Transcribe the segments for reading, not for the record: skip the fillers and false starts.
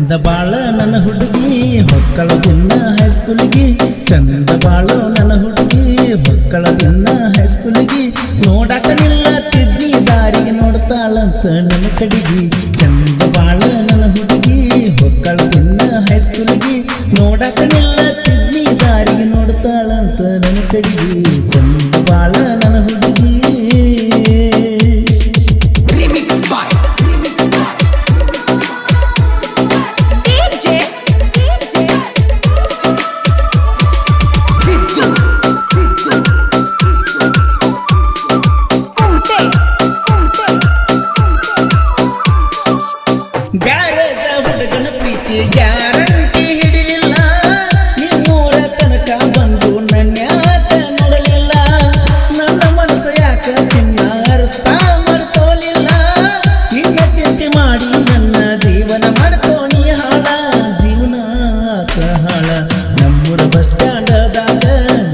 ಚಂದ ಬಾಳ ನನ್ನ ಹುಡುಗಿ ಹೊಕ್ಕಳ ದಿನ ಹೈಸ್ಕೂಲಿಗೆ ಚಂದ ಬಾಳ ನನ್ನ ಹುಡುಗಿ ಹೊಕ್ಕಳ ದಿನ ಹೈಸ್ಕೂಲಿಗೆ ನೋಡಕ ನಿಲ್ಲತ್ತಿದ್ನಿ ದಾರಿಗೆ ನೋಡ್ತಾಳಂತ ನನ್ನ ಕಡೆಗೆ ಚಂದ ಬಾಳ ನನ್ನ ಹುಡುಗಿ ಹೊಕ್ಕಳ ದಿನ ಹೈಸ್ಕೂಲಿಗೆ ನೋಡಕ ನಿಲ್ಲತ್ತಿದ್ನಿ ದಾರಿಗೆ ನೋಡ್ತಾಳಂತ ನನ್ನ ಕಡೆಗೆ ಚಂದ ಬಾಳ ನನ್ನ ಹುಡುಗಿ ಗ್ಯಾರೇಜ ಹುಡುಗನ ಪ್ರೀತಿ ಗ್ಯಾರಂಟಿ ಹಿಡಿಲಿಲ್ಲ ನಿಮ್ಮೂರ ತನಕ ಬಂದು ನನ್ಯಾಕ ನೋಡಲಿಲ್ಲ ನನ್ನ ಮನಸ್ಸು ಯಾಕ ಚಿನ್ನ ಅರ್ಥ ಮಾಡ್ಕೋಲಿಲ್ಲ ನಿನ್ನ ಚಿಂತೆ ಮಾಡಿ ನನ್ನ ಜೀವನ ಮಾಡ್ಕೋನಿ ಹಾಳ ಜೀವನ ಆತ ಹಾಳ ನಮ್ಮೂರ ಬಸ್ ಸ್ಟ್ಯಾಂಡದಾಗ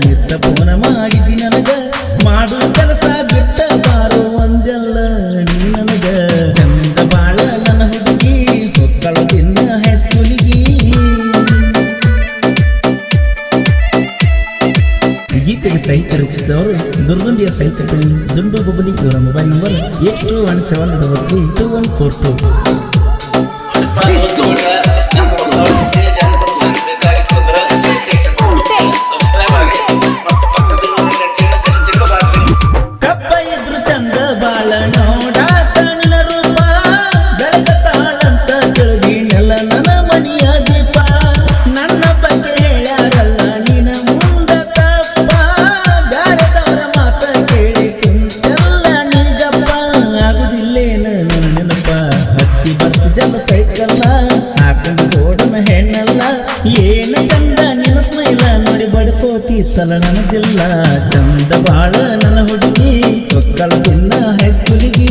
ನಿತ್ತ ಫೋನ ಮಾಡಿದ್ದಿ ನನಗ ಮಾಡು ಕೆಲಸ ಬಿಟ್ಟ ಬಾರೋ ಒಂದೆಲ್ಲ ನೀ ನನಗ ಚಂದ ಬಾಳ ನನ್ನ ಹುಡುಗಿ ಹೊಕ್ಕಳ ದಿನ ಹೈಸ್ಕೂಲಿಗೆ ಗೀತೆಗೆ ಸಾಹಿತ್ಯ ರಚಿಸಿದವರು ದುರ್ಗುಂಡಿಯ ಸಾಹಿತ್ಯ ದುಂಡು ಬಬಲಿ ಇವರ ಮೊಬೈಲ್ ನಂಬರ್ 8217332142 ಕಪ್ಪ ಇದ್ರು ಚಂದ ಬಾಳ ನೋಡಾಕ ನಿನ್ನ ರೂಪ ಬೆಳಗತಾಳಂತ ಕೆಳಗಿ ನೆಲ ನನ್ನ ಮನಿಯ ದೀಪ ನನ್ನ ಬಗ್ಗೆ ಹೇಳ್ಯಾರಲ್ಲ ನಿನ್ನ ಮುಂದ ತಪ್ಪ ಬ್ಯಾರೆದವರ ಮಾತ ಕೇಳಿ ಕುಂತೆಲ್ಲ ನೀಗಪ್ಪ ಆಗುದಿಲ್ಲೇನ ನನ್ನ ನೆನಪ ಹತ್ತಿ ಬರ್ತಿದ್ದೆಲ್ಲ ಸೈಕಲ್ಲ ಹಾಕೊಂಡು ಜೋಡನ ಹೆಣ್ಣಲ್ಲ ಏನು ಚಂದ ನಿನ್ನ ಸ್ಮೈಲ ನೋಡಿ ಬಡ್ಕೋತಿತ್ತಲ್ಲ ನನಗಿಲ್ಲ ಚಂದ ಬಾಳ ನನ್ನ ಹುಡುಗಿ ಹೊಕ್ಕಳ ದಿನ ಹೈಸ್ಕೂಲಿಗೆ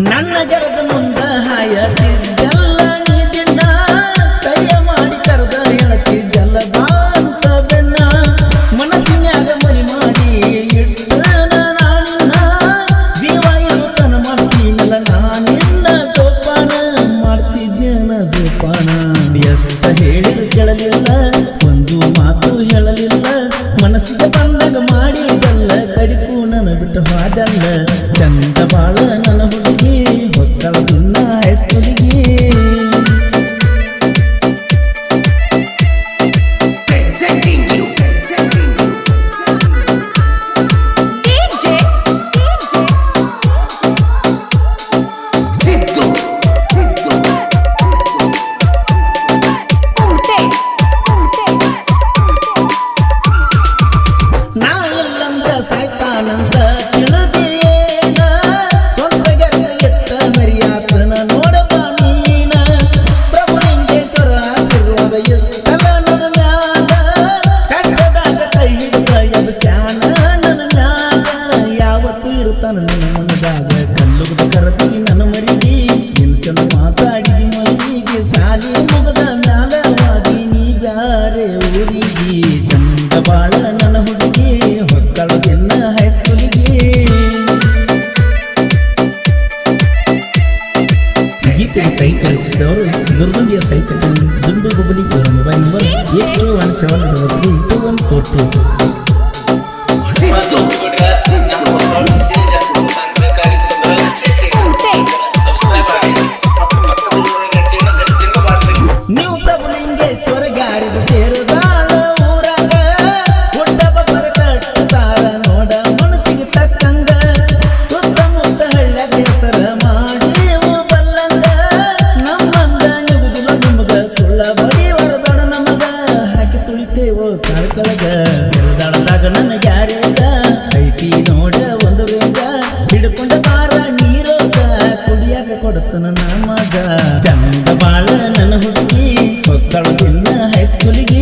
ನನ್ನ ಗರಜ ಮುಂದ ಹಾಯತಿದ್ದೆಲ್ಲ ನೀ ದಿನ ಕೈಯ ಮಾಡಿ ಕರೆದ ಹೇಳತಿದ್ದೆಲ್ಲ ಬಾಂತ ಬೆನ್ನ ಮನಸ್ಸಿನ್ಯಾಗ ಮರಿ ಮಾಡಿ ಇಟ್ಟ ನಾನಿನ್ನ ಜೀವ ಇರುತ್ತನ ಮಾಡ್ತೀನಲ್ಲ ನಾನಿನ್ನ ಜೋಪಾನ ಮಾಡ್ತಿದ್ದೇನ ಜೋಪಾನ ಎಷ್ಟ ಹೇಳಿದ್ರು ಕೇಳಲಿಲ್ಲ ಒಂದು ಮಾತು ಹೇಳಲಿಲ್ಲ ಮನಸ್ಸಿಗೆ ಬಂದಾಗ ಮಾಡಿದಲ್ಲ ಕಡಿಕು ನನ್ನ ಬಿಟ್ಟು ಹೋದಲ್ಲ ಚಂದ ಬಾಳ ನನ್ನ ಹುಡುಗಿ ಹೊಕ್ಕಳ ದಿನ ಹೈಸ್ಕೂಲಿಗೆ ನಾ ಇಲ್ಲಂದ್ರ ಸಾಯ್ತಾನಂತ ತಿಳಿದೇನ ಸ್ವಂತ ಗೆದ್ದ ಎಟ್ಟ ಮರಿಯಾತನ ನೋಡಬ ನೀನ ಪ್ರಭು ಲಿಂಗೇಶ್ವರ ಆಶೀರ್ವಾದ ಎತ್ತಲ ನನ್ನ ಮ್ಯಾಲ ಕಷ್ಟದಾಗ ಕೈ ಹಿಡಿದ ಎಬ್ಸ್ಯಾನ ನನ್ನ ಮ್ಯಾಲ ಯಾವತ್ತು ಇರುತ್ತಾನ ನನ್ನ ಮನದಾಗ ಕಲ್ಲುಗದ ಕರತಿ ನನ್ನ ಮರಿಗೆ ನಿನ್ನ ಚಂದ ಮಾತಾಡಿದಿ ಮಲ್ಲಿಗೆ ಸಾಲಿ ಮುಗದ ಮ್ಯಾಲ ವಾದಿ ನೀ ಬ್ಯಾರೆ ಊರಿಗೆ ಚಂದ ಬಾಳ ನನ್ನ ಹುಡುಗಿ ಹೊಕ್ಕಳ ದಿನ ಹೈಸ್ಕೂಲಿಗೆ ಗೀತೆಗೆ ಸಾಹಿತ್ಯ ರಚಿಸಿದವರು ದುರ್ಗುಂಡಿಯ ಸಾಹಿತ್ಯ ದುಂಡು ಬಬಲಿ ಇವರ ಮೊಬೈಲ್ ನಂಬರ್ 821422 ನೀವು ಪ್ರಭುಲಿಂಗೇಶ್ವರ ಗಾರಿದ ತೇರುದಾಳ ಊರಾಗ ಹುಟ್ಟ ಬಬ್ಬರ ಕಟ್ಟುತ್ತಾರ ನೋಡ ಮನಸ್ಸಿಗೆ ತಕ್ಕಂಗ ಸುತ್ತಮುತ್ತ ಹಳ್ಳ್ಯಾಗ ಹೆಸರ ಮಾಡಿ ಬಲ್ಲಂಗ ನಮ್ಮಂದ ನಿಗುದಿಲ್ಲ ನಿಮಗ ಸುಳ್ಳ ಬಡಿ ವರದಣ ನಮಗ ಹಾಕಿ ತುಳಿತೇವೋ ಕಾಳ್ಕಳಗ ತಿರುದಾಳದಾಗ ನನ್ನ ಗ್ಯಾರೇಜ ಐತಿ ನೋಡ ಒಂದು ರೇಜ ಹಿಡ್ಕೊಂಡ ಬಾರ ನೀರೋಗ ಕುಡಿಯಾಕ ಕೊಡ್ತನ ನಾ ಮಜ ಚಂದ ಬಾಳ ನನ್ನ ಹುಡುಗಿ ಹೊಕ್ಕಳ ದಿನ ಹೈಸ್ಕೂಲಿಗೆ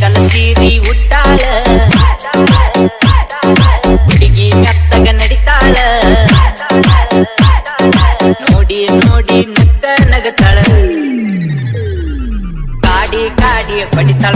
ಪರ್ಪಲ್ ಸೀರಿ ಉಟ್ಟಾಳ ಹುಡುಗಿ ಮೆತ್ತಗ ನಡಿತಾಳ ನೋಡಿ ನೋಡಿ ಮುತ್ತ ನಗತಾಳ ಕಾಡಿ ಕಾಡಿ ಹೊಡಿತಾಳ